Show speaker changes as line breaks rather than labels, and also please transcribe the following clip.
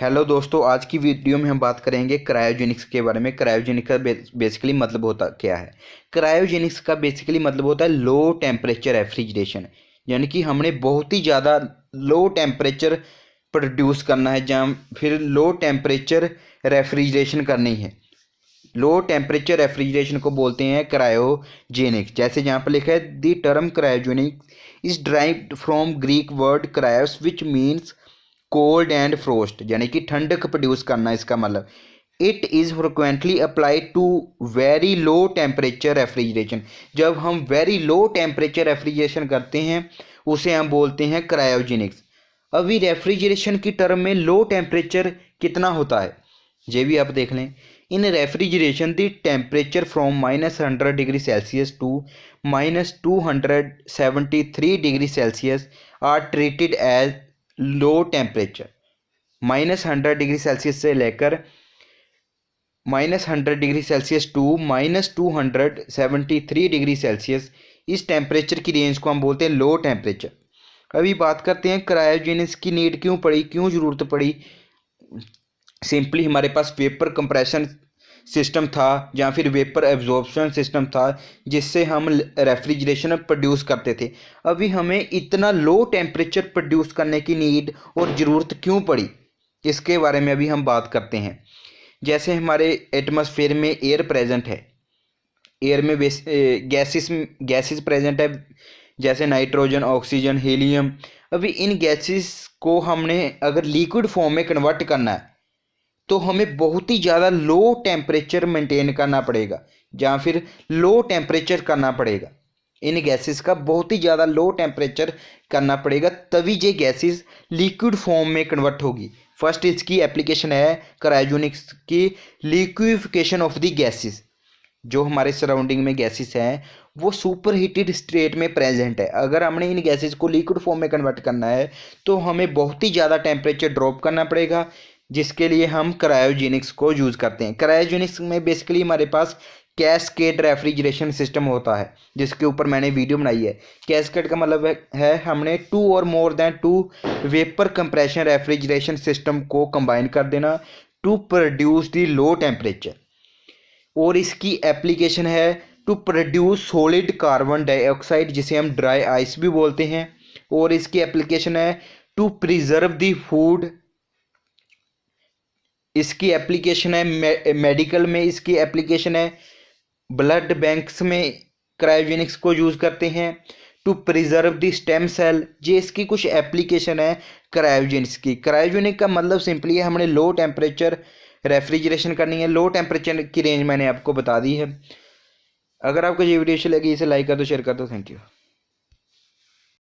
Hello दोस्तों, आज की वीडियो में हम बात करेंगे क्रायोजेनिक्स के बारे में। क्रायोजेनिक्स का बेसिकली मतलब होता क्या है। क्रायोजेनिक्स का बेसिकली मतलब होता है लो टेम्परेचर रेफ्रिजरेशन, यानी कि हमने बहुत ही ज़्यादा लो टेम्परेचर प्रोड्यूस करना है, जहाँ फिर लो टेम्परेचर रेफ्रिजरेशन करनी है। लो टेम्परेचर रेफ्रिजरेशन को बोलते हैं क्रायोजेनिक्स। जैसे यहाँ पर लिखा है, the term cryogenics is derived from Greek word kryos which means cold and frost, यानी कि ठंडक प्रोड्यूस करना। इसका मतलब it is frequently applied to very low temperature refrigeration. जब हम वेरी लो टेम्परेचर रेफ्रिजरेशन करते हैं उसे हम बोलते हैं क्रायोजेनिक्स। अभी रेफ्रिजरेशन की टर्म में लो टेम्परेचर कितना होता है ये भी आप देख लें। In refrigeration the temperature from -100 degree Celsius to -273 degree Celsius are treated as low temperature. -100 degree Celsius से लेकर -100 degree Celsius to -273 degree Celsius, इस टेम्परेचर की रेंज को हम बोलते हैं लो टेम्परेचर। अभी बात करते हैं क्रायोजेनिक्स की नीड क्यों पड़ी, क्यों ज़रूरत पड़ी। सिंपली हमारे पास वेपर कंप्रेशन सिस्टम था या फिर वेपर एब्जॉर्प्शन सिस्टम था, जिससे हम रेफ्रिजरेशन प्रोड्यूस करते थे। अभी हमें इतना लो टेम्परेचर प्रोड्यूस करने की नीड और ज़रूरत क्यों पड़ी, इसके बारे में अभी हम बात करते हैं। जैसे हमारे एटमॉस्फेयर में एयर प्रेजेंट है, एयर में गैसेस गैसेस प्रेजेंट है, जैसे नाइट्रोजन, ऑक्सीजन, हीलियम। अभी इन गैसेस को हमने अगर लिक्विड फॉर्म में कन्वर्ट करना है तो हमें बहुत ही ज़्यादा लो टेम्परेचर मेंटेन करना पड़ेगा, या फिर लो टेम्परेचर करना पड़ेगा। इन गैसेस का बहुत ही ज़्यादा लो टेम्परेचर करना पड़ेगा, तभी ये गैसेस लिक्विड फॉर्म में कन्वर्ट होगी। फर्स्ट इसकी एप्लीकेशन है क्रायोजेनिक्स की, लिक्विफिकेशन ऑफ द गैसेस। जो हमारे सराउंडिंग में गैसेस हैं वो सुपर हीटेड स्टेट में प्रेजेंट है। अगर हमने इन गैसेस को लिक्विड फॉर्म में कन्वर्ट करना है तो हमें बहुत ही ज़्यादा टेम्परेचर ड्रॉप करना पड़ेगा, जिसके लिए हम क्रायोजेनिक्स को यूज़ करते हैं। क्रायोजेनिक्स में बेसिकली हमारे पास कैस्केड रेफ्रिजरेशन सिस्टम होता है, जिसके ऊपर मैंने वीडियो बनाई है। कैस्केड का मतलब है हमने 2 और more than 2 vapour compression refrigeration system को कंबाइन कर देना to produce the low temperature. और इसकी एप्लीकेशन है to produce solid carbon dioxide, जिसे हम ड्राई आइस भी बोलते हैं। और इसकी एप्लीकेशन है टू प्रिजर्व द फूड। इसकी एप्लीकेशन है मेडिकल में, इसकी एप्लीकेशन है ब्लड बैंक्स में। क्रायोजेनिक्स को यूज़ करते हैं to preserve the stem cell. ये इसकी कुछ एप्लीकेशन है क्रायोजेनिक्स की। क्रायोजेनिक का मतलब सिंपली है हमने लो टेम्परेचर रेफ्रिजरेशन करनी है। लो टेम्परेचर की रेंज मैंने आपको बता दी है। अगर आपको ये वीडियो अच्छी लगी इसे लाइक कर दो, शेयर कर दो। Thank you.